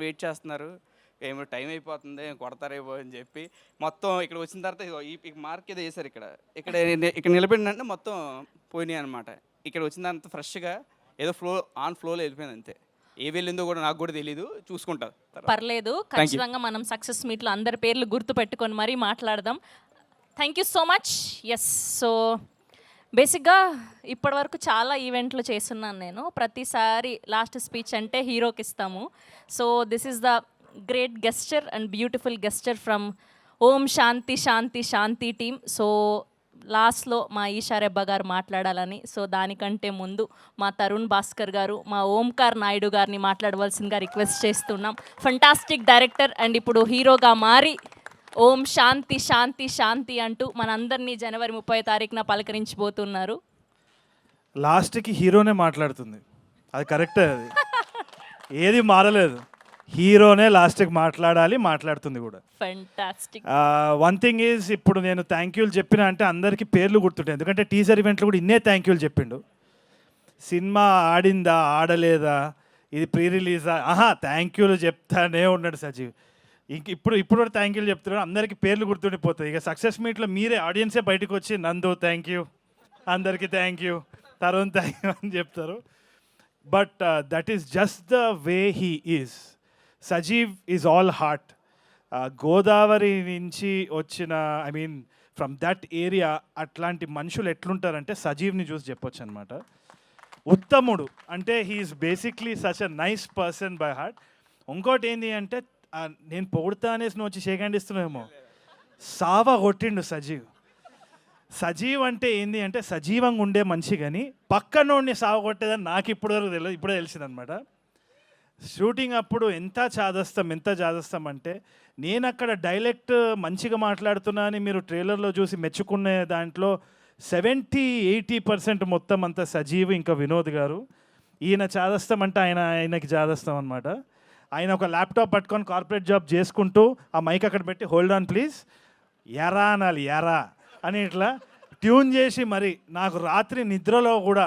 అందరు వెయిట్ చేస్తున్నారు. ఏమో టైం అయిపోతుంది కొడతారేమో అని చెప్పి మొత్తం ఇక్కడ వచ్చిన తర్వాత ఇగో ఈ మార్క్ ఏదో వేశారు ఇక్కడ. ఇక్కడ నిలబడినంటే మొత్తం పోయినాయి అనమాట. ఇక్కడ వచ్చిన తర్వాత ఫ్రెష్‌గా ఏదో ఫ్లోలో వెళ్ళిపోయింది అంతే. ఏ వెళ్ళిందో కూడా నాకు కూడా తెలీదు. చూసుకుంటా తర్వాత. పర్లేదు, థ్యాంక్ యూ. ఖచ్చితంగా మనం సక్సెస్ మీట్లో అందరి పేర్లు గుర్తుపెట్టుకొని మరీ మాట్లాడదాం. Thank you so much. Yes, so బేసిక్గా ఇప్పటివరకు చాలా ఈవెంట్లు చేస్తున్నాను నేను. ప్రతిసారి లాస్ట్ స్పీచ్ అంటే హీరోకి ఇస్తాము. So this is the great gesture and beautiful gesture from Om Shanti Shanti Shanti team. So లాస్ట్లో మా ఈషారెబ్బ గారు మాట్లాడాలని, సో దానికంటే ముందు మా తరుణ్ భాస్కర్ గారు, మా ఓంకార్ నాయుడు గారిని మాట్లాడవలసిందిగా రిక్వెస్ట్ చేస్తున్నాం. ఫంటాస్టిక్ డైరెక్టర్ అండ్ ఇప్పుడు హీరోగా మారి ఓం శాంతి శాంతి శాంతి అంటూ మనందరినీ జనవరి 30వ తారీఖున పలకరించబోతున్నారు. లాస్ట్కి హీరోనే మాట్లాడుతుంది, అది కరెక్టే. అది ఏది మారలేదు, హీరోనే లాస్ట్కి మాట్లాడుతుంది కూడా. ఫంటాస్టిక్. వన్ థింగ్ ఈజ్, ఇప్పుడు నేను థ్యాంక్ యూలు చెప్పిన అంటే అందరికీ పేర్లు గుర్తుంటాయి, ఎందుకంటే టీజర్ ఈవెంట్లో కూడా ఇన్నే థ్యాంక్ యూలు చెప్పిండు. సినిమా ఆడిందా ఆడలేదా, ఇది ప్రీ రిలీజా, థ్యాంక్ యూలు చెప్తానే ఉన్నాడు సజీవ్. ఇప్పుడు కూడా థ్యాంక్ యూలు చెప్తున్నాడు, అందరికీ పేర్లు గుర్తుండిపోతాయి. ఇక సక్సెస్ మీట్లో మీరే ఆడియన్సే బయటకు వచ్చి నందు థ్యాంక్ యూ, అందరికీ thank you, Tarun thank you అని చెప్తారు. But that is just the way he is. Sajeev is all heart. Godavari నుంచి వచ్చిన, I mean from that area, అట్లాంటి మనుషులు ఎట్లుంటారంటే సజీవ్ని చూసి చెప్పొచ్చు అనమాట. ఉత్తముడు అంటే he is basically such a nice person by heart. ఇంకోటి ఏంటి అంటే, నేను పొగుడుతా అనేసి నువ్వు వచ్చి షేక్ హ్యాండ్ ఇస్తున్నావేమో, సావా కొట్టిండు సజీవ్. సజీవ్ అంటే ఏంది అంటే సజీవంగా ఉండే మనిషి, కానీ పక్కనోడిని సావ కొట్టేదని నాకు ఇప్పటివరకు తెలియదు, ఇప్పుడే తెలిసిందనమాట. షూటింగ్ అప్పుడు ఎంత చాదస్తాం అంటే, నేను అక్కడ డైలెక్ట్ మంచిగా మాట్లాడుతున్నా అని మీరు ట్రైలర్లో చూసి మెచ్చుకునే దాంట్లో 70-80% మొత్తం అంతా సజీవ్ ఇంకా వినోద్ గారు. ఈయన చాదస్తాం అంటే ఆయనకి చాదస్తాం అనమాట. ఆయన ఒక ల్యాప్టాప్ పట్టుకొని కార్పొరేట్ జాబ్ చేసుకుంటూ ఆ మైక్ అక్కడ పెట్టి హోల్డ్ ఆన్ ప్లీజ్, ఎరా అనాలి, ఎరా అని ఇట్లా ట్యూన్ చేసి, మరి నాకు రాత్రి నిద్రలో కూడా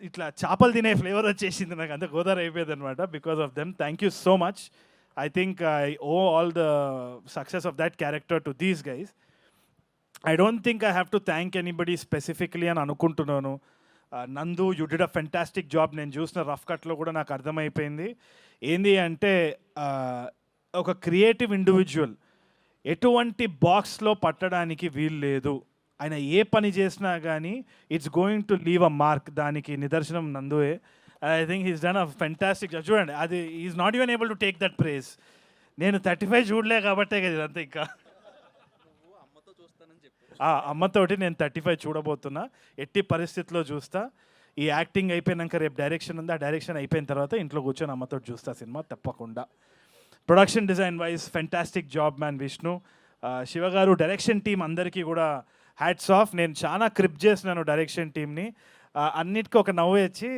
ఇట్లా చేపలు తినే ఫ్లేవర్ వచ్చేసింది, నాకు అంత గోదావరి అయిపోయింది అనమాట because of them. Thank you so much. I think I owe all the success of that character to these guys. I don't think I have to thank anybody specifically అని అనుకుంటున్నాను. Nandu, you did a fantastic job. నేను చూసిన rough కట్లో కూడా నాకు అర్థమైపోయింది ఏంది అంటే, ఒక క్రియేటివ్ ఇండివిజువల్ ఎటువంటి బాక్స్లో పట్టడానికి వీలు లేదు. ఆయన ఏ పని చేసినా కానీ it's going to leave a mark. దానికి నిదర్శనం నందువే. I think he's done a fantastic job. చూడండి, అది is not even able to take that praise. నేను 35 చూడలే కాబట్టే కదా ఇదంతా. ఇంకా అమ్మతోటి నేను 35 చూడబోతున్నా, ఎట్టి పరిస్థితిలో చూస్తా. ఈ యాక్టింగ్ అయిపోయినాక రేపు డైరెక్షన్ ఉంది, ఆ డైరెక్షన్ అయిపోయిన తర్వాత ఇంట్లో కూర్చొని అమ్మతో చూస్తా సినిమా తప్పకుండా. Production design wise fantastic job man Vishnu. Shiva గారు, డైరెక్షన్ టీం అందరికీ కూడా హ్యాట్స్ ఆఫ్. నేను చాలా క్రిప్ చేసినాను డైరెక్షన్ టీమ్ని. అన్నిటికీ ఒక నవ్వు వచ్చి,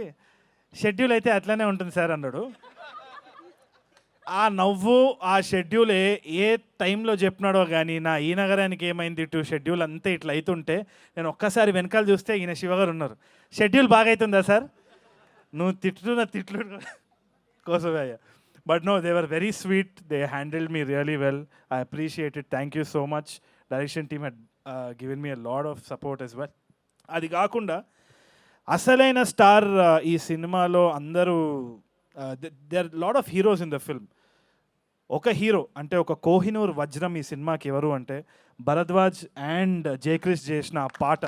షెడ్యూల్ అయితే అట్లనే ఉంటుంది సార్ అన్నాడు. ఆ నవ్వు, ఆ షెడ్యూల్ ఏ టైంలో చెప్పినాడో కానీ, నా ఈ నగరానికి ఏమైంది ఇటు షెడ్యూల్ అంతా ఇట్లా అవుతుంటే నేను ఒక్కసారి వెనకాల చూస్తే ఈయన శివగారు ఉన్నారు. షెడ్యూల్ బాగా అవుతుందా సార్, నువ్వు తిట్లు కోసమే అయ్యా. But no, they were very sweet, they handled me really well. I appreciate it. Thank you so much. Direction team head given me a lot of support as well. అది కాకుండా అసలైన star ఈ సినిమాలో అందరూ, they are lot of heroes in the film. ఒక hero అంటే ఒక కోహినూర్ వజ్రం ఈ సినిమాకి ఎవరు అంటే భరద్వాజ్ అండ్ జయక్రిష్ చేసిన ఆ పాట.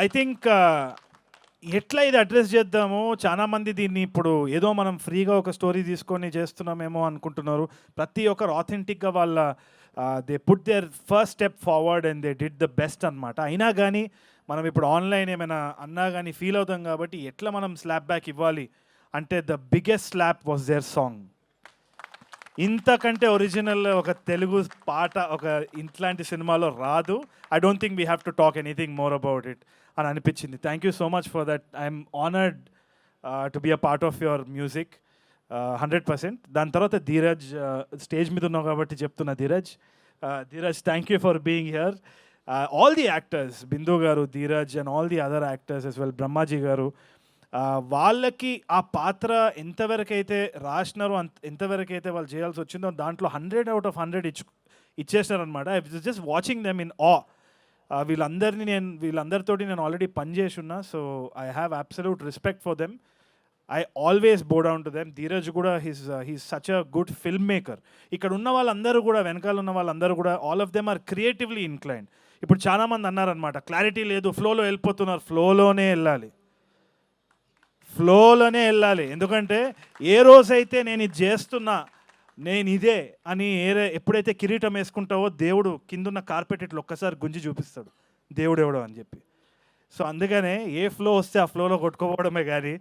ఐ థింక్ ఎట్లా ఇది అడ్రస్ చేద్దామో, చాలామంది దీన్ని ఇప్పుడు ఏదో మనం ఫ్రీగా ఒక స్టోరీ తీసుకొని చేస్తున్నామేమో అనుకుంటున్నారు. ప్రతి ఒక్కరు ఆథెంటిక్గా వాళ్ళ they put their first step forward and they did the best అనమాట. అయినా కానీ మనం ఇప్పుడు ఆన్లైన్ ఏమైనా అన్నా కానీ ఫీల్ అవుతాం కాబట్టి ఎట్లా మనం స్లాప్ బ్యాక్ ఇవ్వాలి అంటే, the biggest slap was their song. ఇంతకంటే ఒరిజినల్ ఒక తెలుగు పాట ఒక ఇట్లాంటి సినిమాలో రాదు. I don't think we have to talk anything more about it అని అనిపించింది. Thank you so much for that. I'm honoured to be a part of your music 100%. దాని తర్వాత ధీరజ్, స్టేజ్ మీద ఉన్నావు కాబట్టి చెప్తున్నా, Dheeraj thank you for being here. All the actors, Bindu garu, Dheeraj and all the other actors as well, Brahmaji గారు, వాళ్ళకి ఆ పాత్ర ఎంతవరకైతే రాసినారో ఎంతవరకైతే వాళ్ళు చేయాల్సి వచ్చిందో దాంట్లో 100 out of 100 ఇచ్చేసినారనమాట. I was just watching them in awe. వీళ్ళందరితోటి నేను ఆల్రెడీ పనిచేసి ఉన్నా. So I have absolute respect for them. I always bow down to them. Dheeraj కూడా he's such a good filmmaker. ఇక్కడ ఉన్న వాళ్ళందరూ కూడా, వెనకాల ఉన్న వాళ్ళందరూ కూడా, all of them are creatively inclined. ఇప్పుడు చాలామంది అన్నారనమాట, క్లారిటీ లేదు, ఫ్లోలో వెళ్ళిపోతున్నారు. ఫ్లోలోనే వెళ్ళాలి. ఎందుకంటే ఏ రోజైతే నేను ఇది చేస్తున్నా, నేను ఇదే అని ఎప్పుడైతే కిరీటం వేసుకుంటావో దేవుడు కిందున్న కార్పెట్ ఇట్లా ఒక్కసారి గుంజి చూపిస్తాడు, దేవుడు ఎవడో అని చెప్పి. సో అందుకనే ఏ ఫ్లో వస్తే ఆ ఫ్లోలో కొట్టుకోవడమే కానీ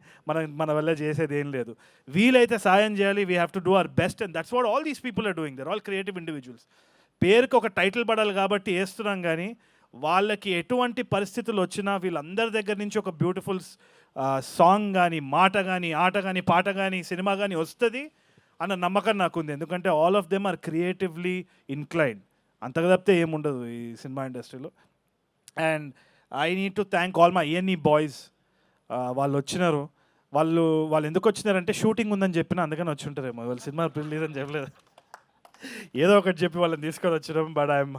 మన వల్ల చేసేది ఏం లేదు. వీలైతే సాయం చేయాలి. We have to do our best and that's what all these people are doing. They're all creative individuals. పేరుకి ఒక టైటిల్ పడాలి కాబట్టి వేస్తున్నాం, కానీ వాళ్ళకి ఎటువంటి పరిస్థితులు వచ్చినా వీళ్ళందరి దగ్గర నుంచి ఒక బ్యూటిఫుల్ సాంగ్ కానీ, మాట కానీ, ఆట కానీ, పాట కానీ, సినిమా కానీ వస్తుంది అన్న నమ్మకం నాకుంది. ఎందుకంటే all of them are creatively inclined. అంతగా తప్పితే ఏముండదు ఈ సినిమా ఇండస్ట్రీలో. And I need to thank all my ENE boys. వాళ్ళు వచ్చినారు. వాళ్ళు ఎందుకు వచ్చినారంటే షూటింగ్ ఉందని చెప్పిన, అందుకని వచ్చి ఉంటారేమో. వాళ్ళు సినిమా రిలీజ్ అని చెప్పలేదు, ఏదో ఒకటి చెప్పి వాళ్ళని తీసుకొని వచ్చినాం. But I'm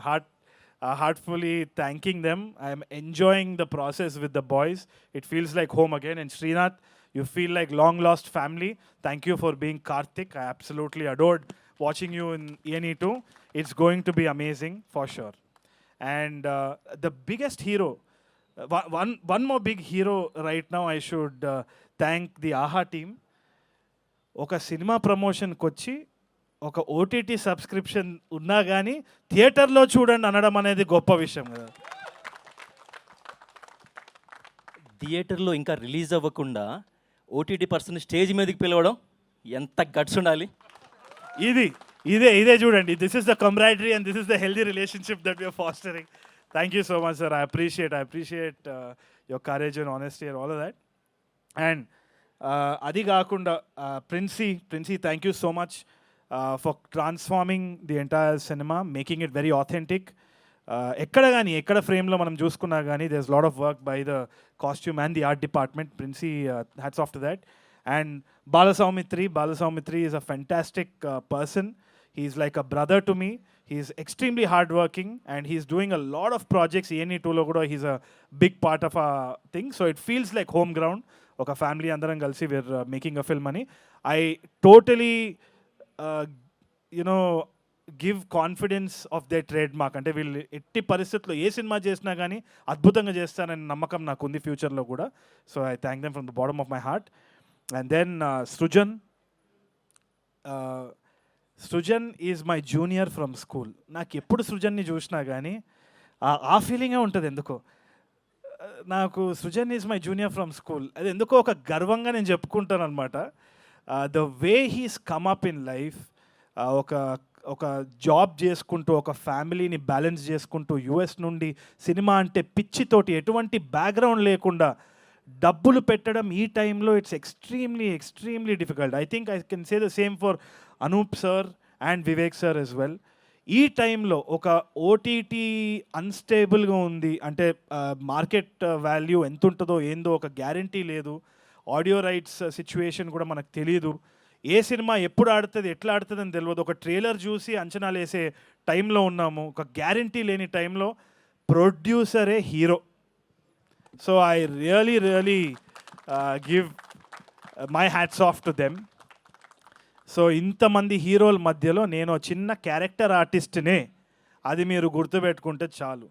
heartfully thanking them. I am enjoying the process with the boys. It feels like home again. And Srinath, you feel like long lost family. Thank you for being Karthik. I absolutely adored watching you in ENE 2. It's going to be amazing for sure. And the biggest hero, one more big hero right now, I should thank the AHA team. Oka cinema promotion kochi ఒక OTT subscription ఉన్నా కానీ థియేటర్లో చూడండి అనడం అనేది గొప్ప విషయం కదా. థియేటర్లో ఇంకా రిలీజ్ అవ్వకుండా OTT పర్సన్ స్టేజ్ మీదకి పిలవడం ఎంత గట్స్ ఉండాలి. ఇదే చూడండి. This is the camaraderie and this is the healthy relationship that we are fostering. Thank you so much sir. I appreciate your courage and honesty and all of that. And అది కాకుండా Princy thank you so much for transforming the entire cinema, making it very authentic. ఎక్కడ ఫ్రేమ్లో మనం చూసుకున్నా కానీ there's a lot of work by the costume and the art department. Princey, hats off to that. And Balasaumitri is a fantastic person. He's like a brother to me. He's extremely hardworking and he's doing a lot of projects. ENE 2 lo kuda he's a big part of our thing. So it feels like home ground. Oka family andaram kalsi we're making a film ani. I totally give confidence of they trade mark. అంటే వీళ్ళు ఎట్టి పరిస్థితుల్లో ఏ cinema చేసినా కానీ అద్భుతంగా చేస్తానని నమ్మకం నాకు ఉంది ఫ్యూచర్లో కూడా. So I thank them from the bottom of my heart. And then Srujan is my junior from school. నాకు ఎప్పుడు సృజన్ని చూసినా కానీ ఆ ఫీలింగే ఉంటుంది ఎందుకో. నాకు Srujan is my junior from school, అది ఎందుకో ఒక గర్వంగా నేను చెప్పుకుంటాను అనమాట. The way he's come up in life, ఒక జాబ్ చేసుకుంటూ ఒక ఫ్యామిలీని బ్యాలెన్స్ చేసుకుంటూ US నుండి సినిమా అంటే పిచ్చితోటి ఎటువంటి బ్యాక్గ్రౌండ్ లేకుండా డబ్బులు పెట్టడం ఈ టైంలో it's extremely difficult. I think I can say the same for Anoop sir and Vivek sir as well. ఈ టైంలో ఒక OTT అన్స్టేబుల్గా ఉంది అంటే మార్కెట్ వాల్యూ ఎంత ఉంటుందో ఏందో ఒక గ్యారంటీ లేదు. ఆడియో రైట్స్ సిచ్యువేషన్ కూడా మనకు తెలియదు. ఏ సినిమా ఎప్పుడు ఆడుతుంది ఎట్లా ఆడుతుంది అని తెలియదు. ఒక ట్రైలర్ చూసి అంచనాలు వేసే టైంలో ఉన్నాము. ఒక గ్యారంటీ లేని టైంలో ప్రొడ్యూసరే hero. So I really give my hats off to them. So ఇంతమంది హీరోల మధ్యలో నేను చిన్న క్యారెక్టర్ ఆర్టిస్ట్నే, అది మీరు గుర్తుపెట్టుకుంటే చాలు.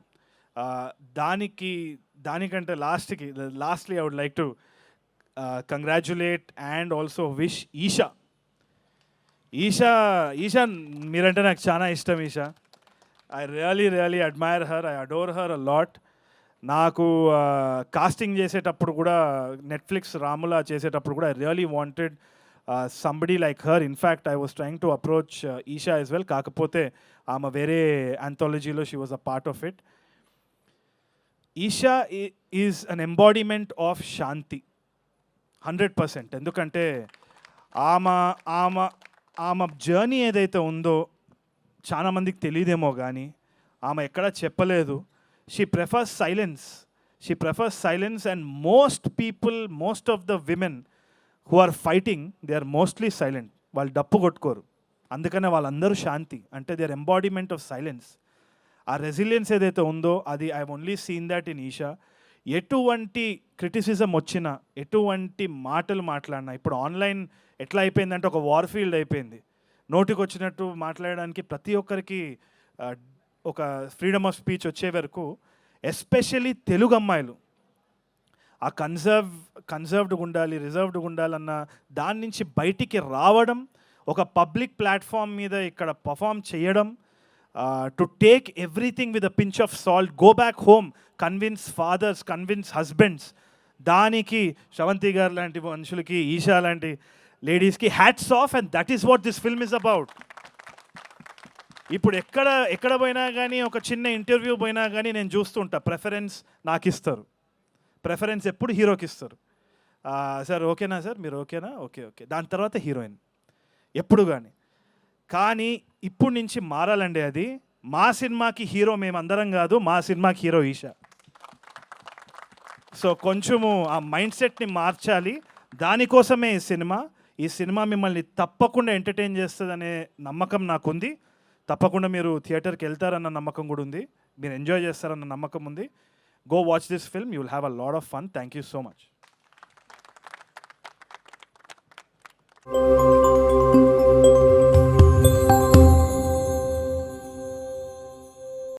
దానికంటే lastly I would like to congratulate and also wish Esha మీరంటే నాకు చాలా ఇష్టం. Esha, I really admire her, I adore her a lot. నాకు కాస్టింగ్ చేసేటప్పుడు కూడా నెట్ఫ్లిక్స్ రాములా చేసేటప్పుడు కూడా I really wanted somebody like her. In fact I was trying to approach Esha as well. కాకపోతే ఆమె వేరే ఆంథాలజీలో she was a part of it. Esha is an embodiment of Shanti 100%. ఎందుకంటే ఆమె జర్నీ ఏదైతే ఉందో చాలామందికి తెలియదేమో కానీ ఆమె ఎక్కడా చెప్పలేదు. She prefers silence. She prefers silence and most of the women who are fighting they are mostly silent. వాళ్ళు డప్పు కొట్టుకోరు, అందుకనే వాళ్ళందరూ శాంతి. అంటే they are embodiment of silence. ఆ రెసిలియన్స్ ఏదైతే ఉందో అది I only seen that in Isha. ఎటువంటి క్రిటిసిజం వచ్చినా, ఎటువంటి మాటలు మాట్లాడినా, ఇప్పుడు ఆన్లైన్ ఎట్లా అయిపోయిందంటే ఒక వార్ ఫీల్డ్ అయిపోయింది. నోటికి వచ్చినట్టు మాట్లాడడానికి ప్రతి ఒక్కరికి ఒక ఫ్రీడమ్ ఆఫ్ స్పీచ్ వచ్చే వరకు, ఎస్పెషలీ తెలుగు అమ్మాయిలు ఆ కన్సర్వ్డ్గా ఉండాలి, రిజర్వ్డ్గా ఉండాలన్న దాని నుంచి బయటికి రావడం, ఒక పబ్లిక్ ప్లాట్ఫామ్ మీద ఇక్కడ పర్ఫామ్ చేయడం, to take everything with a pinch of salt, go back home, convince fathers, convince husbands. దానికి శ్రవంతి గారు లాంటి మనుషులకి, ఈషా లాంటి లేడీస్కి hats off. And that is what this film is about. ఇప్పుడు ఎక్కడ పోయినా కానీ, ఒక చిన్న ఇంటర్వ్యూ పోయినా కానీ నేను చూస్తుంటా ప్రెఫరెన్స్ నాకు ఇస్తారు. ప్రెఫరెన్స్ ఎప్పుడు హీరోకి ఇస్తారు. సార్ ఓకేనా, సార్ మీరు ఓకేనా, ఓకే ఓకే, దాని తర్వాత హీరోయిన్ ఎప్పుడు కానీ ఇప్పుడు నుంచి మారాలండి అది. మా సినిమాకి హీరో మేమందరం కాదు, మా సినిమాకి హీరో ఈషా. సో కొంచెము ఆ మైండ్ సెట్ని మార్చాలి. దానికోసమే ఈ సినిమా మిమ్మల్ని తప్పకుండా ఎంటర్టైన్ చేస్తుందనే నమ్మకం నాకుంది. తప్పకుండా మీరు థియేటర్కి వెళ్తారన్న నమ్మకం కూడా ఉంది, మీరు ఎంజాయ్ చేస్తారన్న నమ్మకం ఉంది. Go watch this film, you will have a lot of fun. Thank you so much.